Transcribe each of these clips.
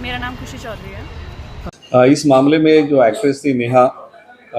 मेरा नाम खुशी चौधरी है। इस मामले में जो एक्ट्रेस थी नेहा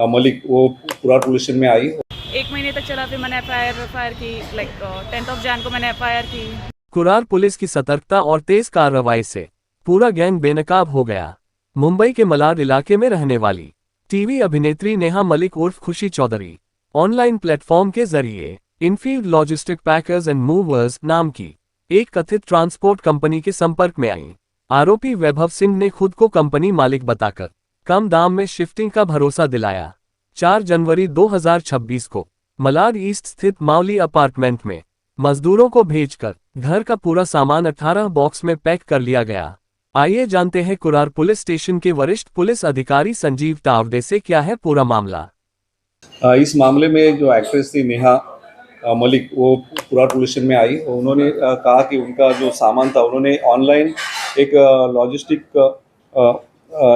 मलिक, वो पुरार पुलिस स्टेशन में आई। 1 महीने तक चला, फिर मैंने एफआईआर की, लाइक 10 जैन को मैंने एफआईआर की। कुरार पुलिस की सतर्कता और तेज कार्रवाई से पूरा गैंग बेनकाब हो गया। मुंबई के मलाड इलाके में रहने वाली टीवी अभिनेत्री नेहा मलिक उर्फ खुशी चौधरी ऑनलाइन प्लेटफॉर्म के जरिए Enfield logistic packers and movers नाम की एक कथित ट्रांसपोर्ट कंपनी के संपर्क में आई। आरोपी वैभव सिंह ने खुद को कंपनी मालिक बताकर कम दाम में शिफ्टिंग का भरोसा दिलाया। 4 जनवरी 2026 को मलाड ईस्ट स्थित मावली अपार्टमेंट में मजदूरों को भेजकर घर का पूरा सामान 18 बॉक्स में पैक कर लिया गया। आइए जानते हैं कुरार पुलिस स्टेशन के वरिष्ठ पुलिस अधिकारी संजीव तावडे से क्या है पूरा मामला। इस मामले में जो एक्ट्रेस थी नेहा मलिक, वो पुरार पुलिस स्टेशन में आई। उन्होंने कहा कि उनका जो सामान था, उन्होंने ऑनलाइन एक लॉजिस्टिक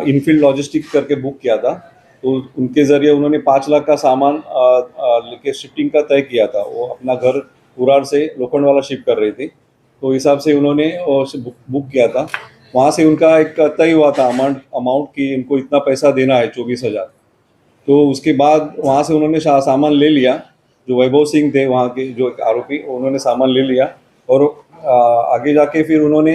इनफील्ड लॉजिस्टिक करके बुक किया था। तो उनके ज़रिए उन्होंने 5 लाख का सामान लेके शिफ्टिंग का तय किया था। वो अपना घर पुरार से लोखंडवाला शिफ्ट कर रही थी, तो हिसाब से उन्होंने बुक किया था। वहाँ से उनका एक तय हुआ था अमाउंट कि इनको इतना पैसा देना है, 24,000। तो उसके बाद वहाँ से उन्होंने सामान ले लिया। जो वैभव सिंह थे वहाँ के जो आरोपी, उन्होंने सामान ले लिया और आगे जाके फिर उन्होंने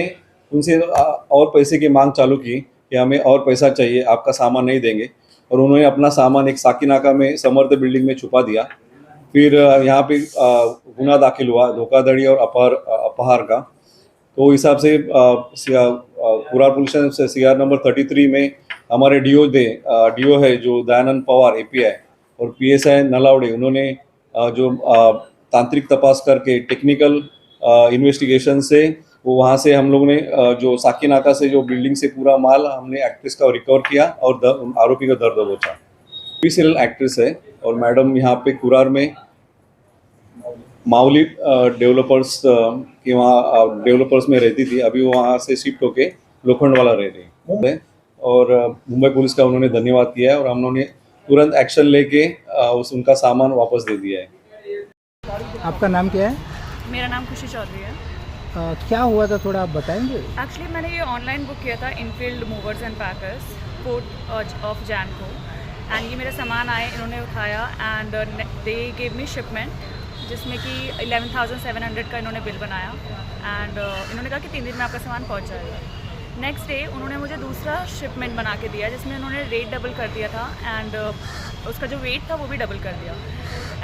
उनसे और पैसे की मांग चालू की कि हमें और पैसा चाहिए, आपका सामान नहीं देंगे। और उन्होंने अपना सामान एक साकीनाका में समर्थ बिल्डिंग में छुपा दिया। फिर यहाँ पे गुना दाखिल हुआ, धोखाधड़ी और अपहार का। तो हिसाब से पुरार पुलिस स्टेशन CR नंबर 33 में हमारे डीओ है जो दयानंद पवार API और PSI नलावड़े, उन्होंने जो तांत्रिक तपास करके टेक्निकल इन्वेस्टिगेशन से वो वहाँ से हम लोग ने जो साकीनाका से जो बिल्डिंग से पूरा माल हमने एक्ट्रेस का रिकवर किया और आरोपी का दर दबोचा। ऑफिशियल एक्ट्रेस है और मैडम यहाँ पे कुरार में मावली डेवलपर्स की वहाँ डेवलपर्स में रहती थी। अभी वो वहाँ से शिफ्ट होके लोखंडवाला रह रही है और मुंबई पुलिस का उन्होंने धन्यवाद किया है और हम लोगों ने तुरंत एक्शन लेके उनका सामान वापस दे दिया है। आपका नाम क्या है? मेरा नाम खुशी चौधरी है। क्या हुआ था, थोड़ा आप बताएंगे? एक्चुअली मैंने ये ऑनलाइन बुक किया था Enfield movers and packers 4 of Jain को, एंड ये मेरा सामान आए, इन्होंने उठाया and they gave me shipment जिसमें कि 11,700 का इन्होंने बिल बनाया एंड इन्होंने कहा कि 3 दिन में आपका सामान पहुंच जाएगा। नेक्स्ट डे उन्होंने मुझे दूसरा शिपमेंट बना के दिया जिसमें उन्होंने रेट डबल कर दिया था एंड उसका जो वेट था वो भी डबल कर दिया।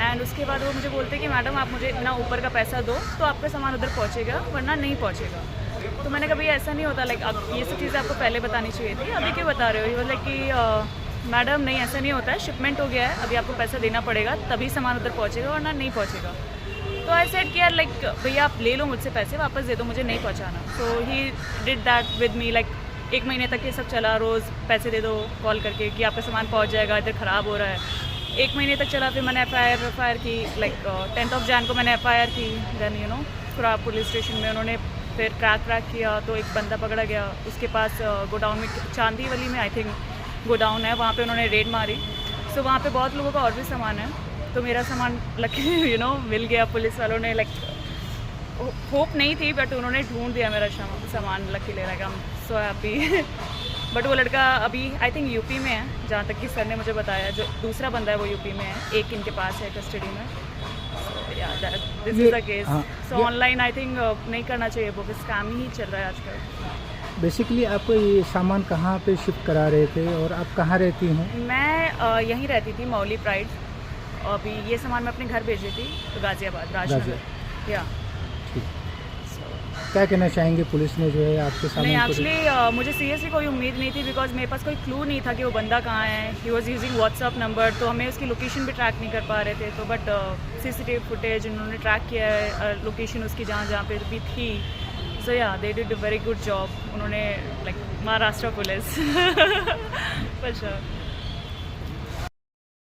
एंड उसके बाद वो मुझे बोलते कि मैडम आप मुझे इतना ऊपर का पैसा दो तो आपका सामान उधर पहुँचेगा, वरना नहीं पहुँचेगा। तो मैंने कहा भैया ऐसा नहीं होता, लाइक अब ये सब चीज़ें आपको पहले बतानी चाहिए थी, अभी क्यों बता रहे हो? ये लाइक कि मैडम नहीं ऐसा नहीं होता है, शिपमेंट हो गया है, अभी आपको पैसा देना पड़ेगा तभी सामान उधर पहुँचेगा, वरना नहीं पहुँचेगा। तो आई सेड कि यार लाइक भैया आप ले लो मुझसे पैसे, वापस दे दो, मुझे नहीं पहुँचाना। So he did that with me. Like 1 महीने तक ये सब चला, रोज़ पैसे दे दो कॉल करके कि आपका सामान पहुँच जाएगा, इधर ख़राब हो रहा है। 1 महीने तक चला, फिर मैंने एफआईआर की, लाइक 10 जैन को मैंने एफआईआर की। देन कुरार पुलिस स्टेशन में उन्होंने फिर ट्रैक किया तो एक बंदा पकड़ा गया। उसके पास गोडाउन में, चांदीवली में आई थिंक गोडाउन है, वहाँ पे उन्होंने रेड मारी। सो वहाँ पे बहुत लोगों का और भी सामान है, तो मेरा सामान लकी मिल गया। पुलिस वालों ने लाइक होप नहीं थी बट उन्होंने ढूंढ दिया मेरा सामान, लकी ले रहा। So happy. बट वो लड़का अभी आई थिंक यूपी में है, जहाँ तक कि सर ने मुझे बताया। जो दूसरा बंदा है वो यूपी में है, एक इनके पास है कस्टडी में। This is the case. So online I think नहीं करना चाहिए, वो स्कैम ही चल रहा है आजकल। बेसिकली आपको ये सामान कहाँ पे शिफ्ट करा रहे थे और आप कहाँ रहती हैं? मैं यहीं रहती थी, मौली प्राइड। अभी ये सामान मैं अपने घर भेज रही थी गाजियाबाद, राजनगर। या क्या कहना चाहेंगे, पुलिस ने जो है आपके सामान? नहीं, एक्चुअली मुझे सीरियसली कोई उम्मीद नहीं थी, बिकॉज मेरे पास कोई क्लू नहीं था कि वो बंदा कहाँ है। He was using WhatsApp number, तो हमें उसकी लोकेशन भी ट्रैक नहीं कर पा रहे थे। तो बट CCTV फुटेज उन्होंने ट्रैक किया है, लोकेशन उसकी जहाँ पे भी थी। सो या they did a very good job. उन्होंने लाइक महाराष्ट्र पुलिस।